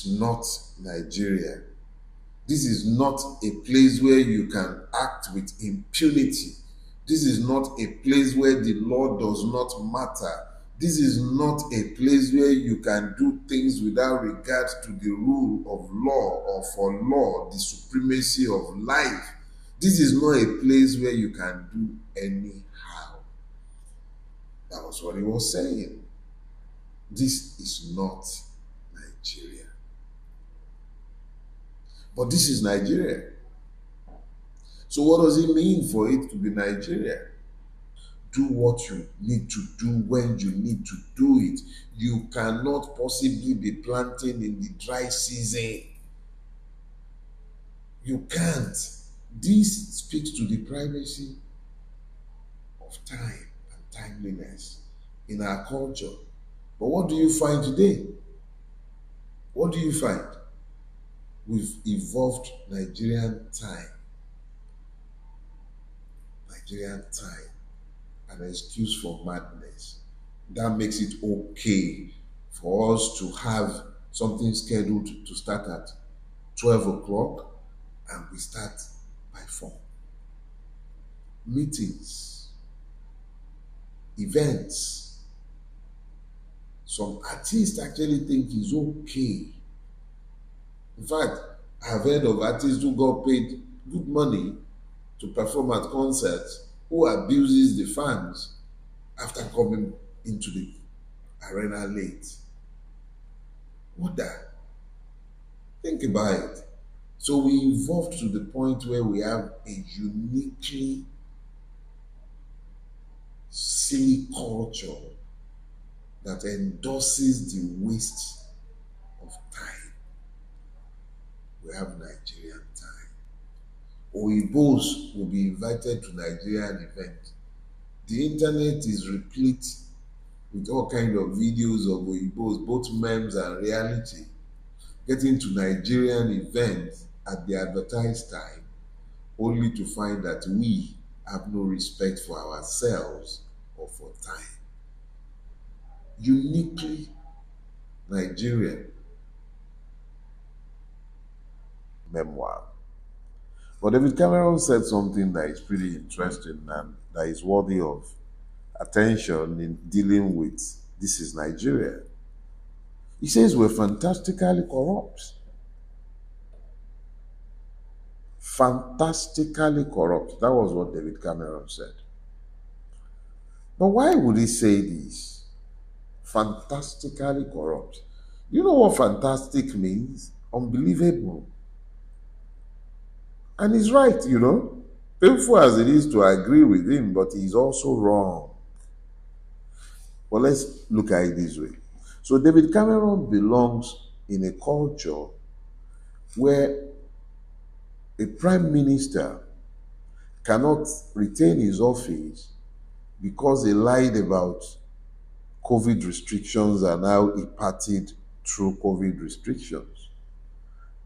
is not Nigeria. This is not a place where you can act with impunity. This is not a place where the law does not matter. This is not a place where you can do things without regard to the rule of law or for law, the supremacy of life. This is not a place where you can do anyhow. That was what he was saying. This is not Nigeria. But this is Nigeria. So what does it mean for it to be Nigeria? Do what you need to do when you need to do it. You cannot possibly be planting in the dry season. You can't. This speaks to the privacy of time and timeliness in our culture. But what do you find today? What do you find? We've evolved Nigerian time. Nigerian time. An excuse for madness. That makes it okay for us to have something scheduled to start at 12 o'clock and we start by 4. Meetings, events. Some artists actually think it's okay. In fact, I've heard of artists who got paid good money to perform at concerts who abuses the fans after coming into the arena late. What the? Think about it. So we evolved to the point where we have a uniquely silly culture that endorses the waste of time. We have Nigerian time. Oibos will be invited to Nigerian event. The internet is replete with all kinds of videos of Oibos, both memes and reality, getting to Nigerian events at the advertised time, only to find that we have no respect for ourselves or for time. Uniquely Nigerian memoir. But David Cameron said something that is pretty interesting and that is worthy of attention in dealing with this is Nigeria. He says we're fantastically corrupt. Fantastically corrupt. That was what David Cameron said. But why would he say this? Fantastically corrupt. You know what fantastic means? Unbelievable. And he's right, you know. Painful as it is to agree with him, but he's also wrong. Well, let's look at it this way. So David Cameron belongs in a culture where a prime minister cannot retain his office because he lied about COVID restrictions and how he partied through COVID restrictions.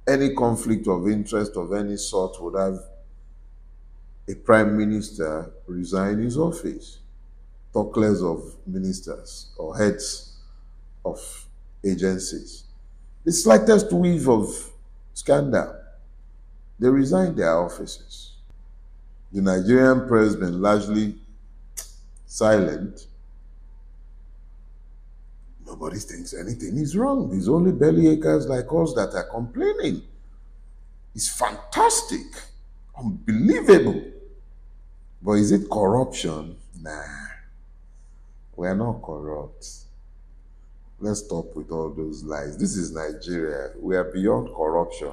Any conflict of interest of any sort would have a prime minister resign his office. Talk less of ministers or heads of agencies. The slightest whiff of scandal, they resign their offices. The Nigerian press has been largely silent. Nobody thinks anything is wrong. It's only bellyachers like us that are complaining. It's fantastic, unbelievable. But is it corruption? Nah, we are not corrupt. Let's stop with all those lies. This is Nigeria. We are beyond corruption.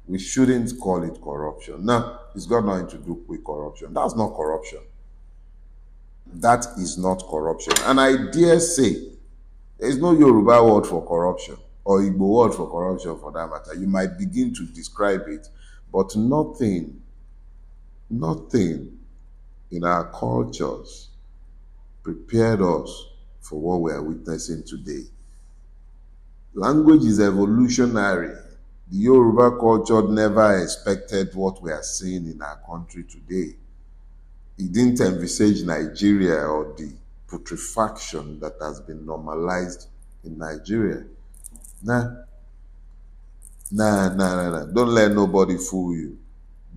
We shouldn't call it corruption. Now, it's got nothing to do with corruption. That's not corruption. That is not corruption. And I dare say, there is no Yoruba word for corruption or Igbo word for corruption for that matter. You might begin to describe it, but nothing in our cultures prepared us for what we are witnessing today. Language is evolutionary. The Yoruba culture never expected what we are seeing in our country today. It didn't envisage Nigeria or the putrefaction that has been normalized in Nigeria. Now, Nah, nah, nah, nah. Don't let nobody fool you.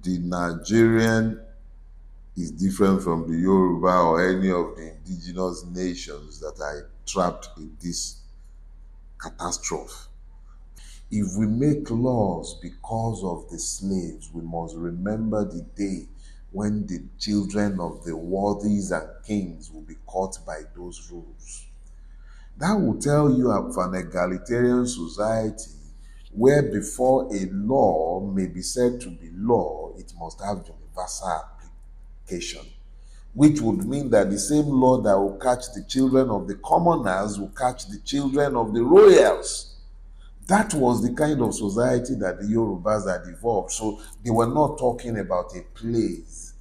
The Nigerian is different from the Yoruba or any of the indigenous nations that are trapped in this catastrophe. If we make laws because of the slaves, we must remember the day when the children of the worthies and kings will be caught by those rules. That will tell you of an egalitarian society where before a law may be said to be law, it must have universal application, which would mean that the same law that will catch the children of the commoners will catch the children of the royals. That was the kind of society that the Yorubas had evolved. So they were not talking about a place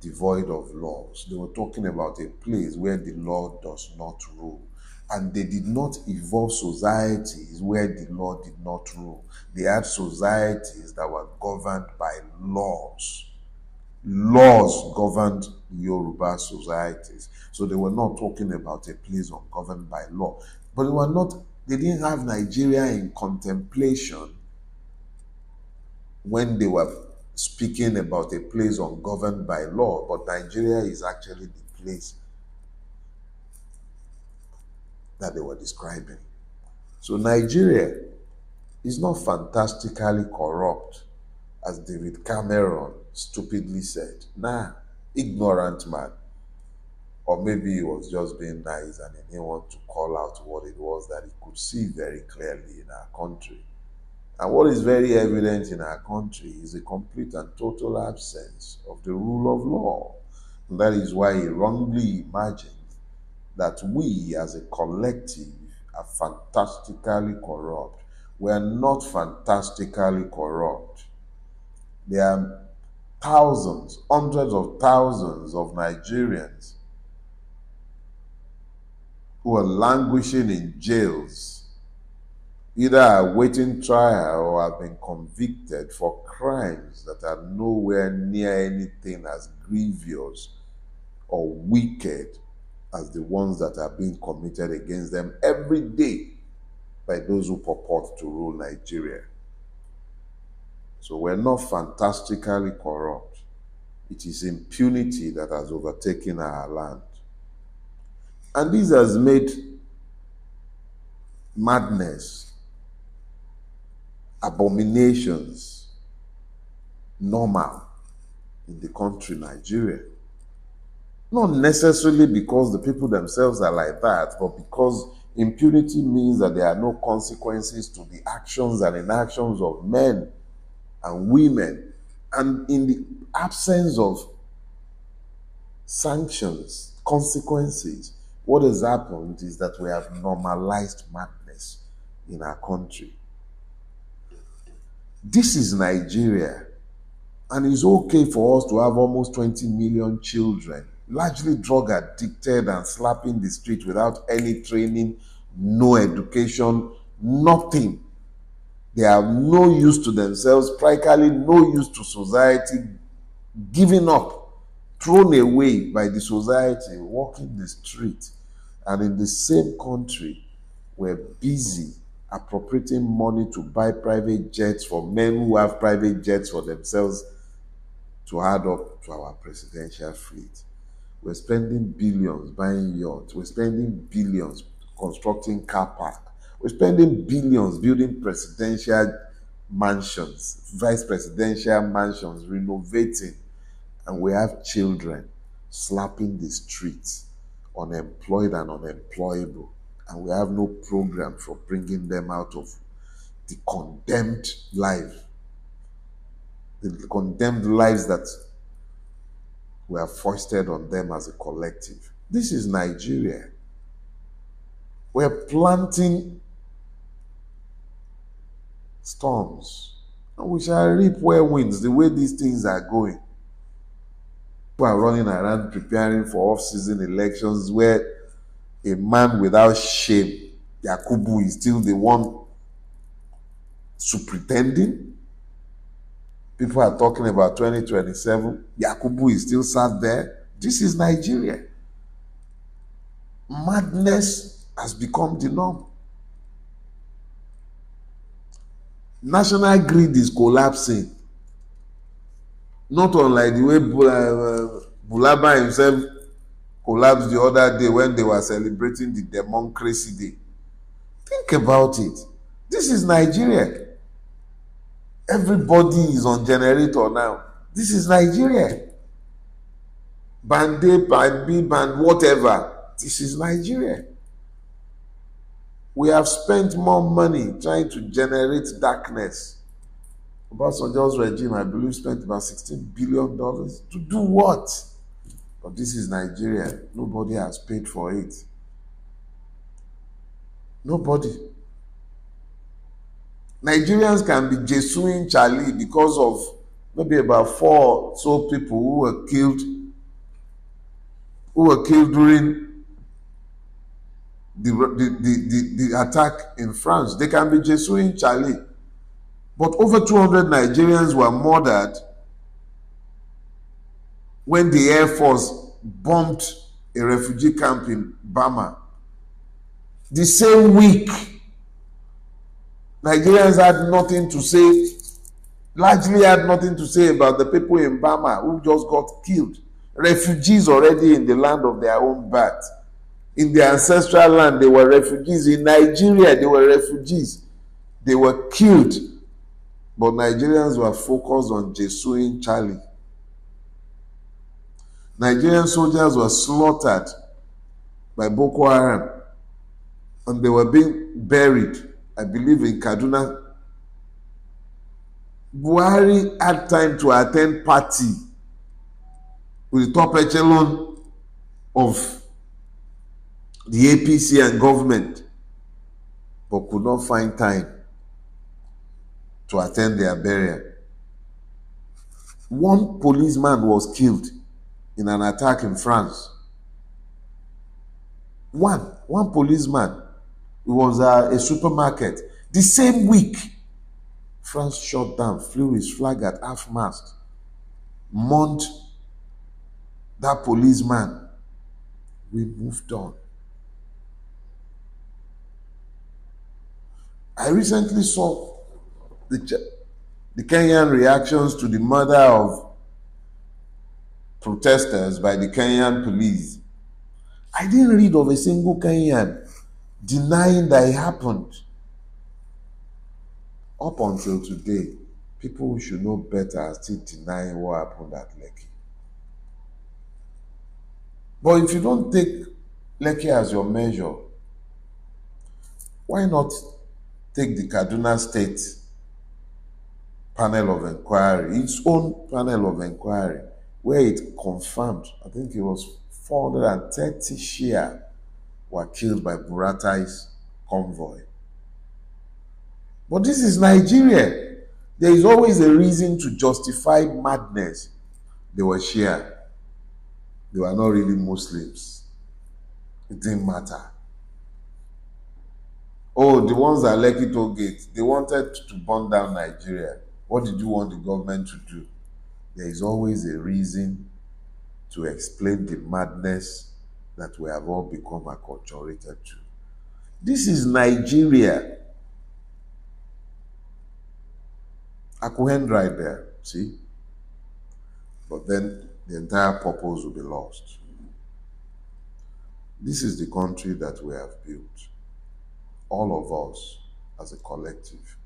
devoid of laws. They were talking about a place where the law does not rule. And they did not evolve societies where the law did not rule. They had societies that were governed by laws. Laws governed Yoruba societies. So they were not talking about a place ungoverned by law. But they didn't have Nigeria in contemplation when they were speaking about a place ungoverned by law. But Nigeria is actually the place that they were describing. So Nigeria is not fantastically corrupt, as David Cameron stupidly said. Nah, ignorant man. Or maybe he was just being nice and he didn't want to call out what it was that he could see very clearly in our country. And what is very evident in our country is a complete and total absence of the rule of law. And that is why he wrongly imagined that we as a collective are fantastically corrupt. We are not fantastically corrupt. There are thousands, hundreds of thousands of Nigerians who are languishing in jails, either awaiting trial or have been convicted for crimes that are nowhere near anything as grievous or wicked as the ones that are being committed against them every day by those who purport to rule Nigeria. So we're not fantastically corrupt. It is impunity that has overtaken our land. And this has made madness, abominations normal in the country, Nigeria. Not necessarily because the people themselves are like that, but because impunity means that there are no consequences to the actions and inactions of men and women. And in the absence of sanctions, consequences, what has happened is that we have normalized madness in our country. This is Nigeria, and it's okay for us to have almost 20 million children, largely drug addicted and slapping the street without any training, no education, nothing. They have no use to themselves, practically no use to society, giving up, thrown away by the society, walking the street. And in the same country, we're busy appropriating money to buy private jets for men who have private jets for themselves to add up to our presidential fleet. We're spending billions buying yachts. We're spending billions constructing car park. We're spending billions building presidential mansions, vice presidential mansions, renovating. And we have children slapping the streets, unemployed and unemployable. And we have no program for bringing them out of the condemned life, the condemned lives that were foisted on them as a collective. This is Nigeria. We're planting storms, and we shall reap whirlwinds the way these things are going. People are running around preparing for off-season elections where a man without shame, Yakubu, is still the one pretending. People are talking about 2027. Yakubu is still sat there. This is Nigeria. Madness has become the norm. National grid is collapsing. Not unlike the way Bulaba himself collapsed the other day when they were celebrating the Democracy Day. Think about it. This is Nigeria. Everybody is on generator now. This is Nigeria. Band A, band B, band whatever. This is Nigeria. We have spent more money trying to generate darkness. Obasanjo's regime, I believe, spent about $16 billion. To do what? But this is Nigeria. Nobody has paid for it. Nobody. Nigerians can be Jesuing Charlie because of maybe about 4 or so people who were killed during the attack in France. They can be Jesuing Charlie. But over 200 Nigerians were murdered when the Air Force bombed a refugee camp in Burma. The same week, Nigerians had nothing to say, largely had nothing to say about the people in Burma who just got killed. Refugees already in the land of their own birth. In their ancestral land, they were refugees. In Nigeria, they were refugees. They were killed. But Nigerians were focused on Jesuing Charlie. Nigerian soldiers were slaughtered by Boko Haram. And they were being buried, I believe, in Kaduna. Buhari had time to attend party with the top echelon of the APC and government, but could not find time to attend their burial. One policeman was killed in an attack in France. One policeman. It was a supermarket. The same week, France shot down, flew his flag at half-mast, mourned that policeman. We moved on. I recently saw the Kenyan reactions to the murder of protesters by the Kenyan police. I didn't read of a single Kenyan denying that it happened. Up until today, people who should know better are still denying what happened at Lekki. But if you don't take Lekki as your measure, why not take the Kaduna State panel of inquiry, its own panel of inquiry, where it confirmed, I think it was 430 Shia were killed by Buratai's convoy. But this is Nigeria. There is always a reason to justify madness. They were Shia. They were not really Muslims. It didn't matter. Oh, the ones at Lekki Toll Gate, they wanted to burn down Nigeria. What did you want the government to do? There is always a reason to explain the madness that we have all become acculturated to. This is Nigeria. I could hand right there, see? But then the entire purpose will be lost. This is the country that we have built. All of us as a collective.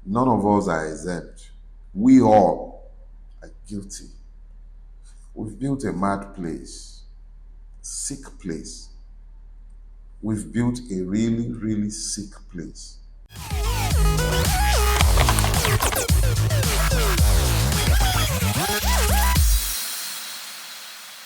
None of us are exempt. We all are guilty. We've built a mad place, sick place. We've built a really, really sick place.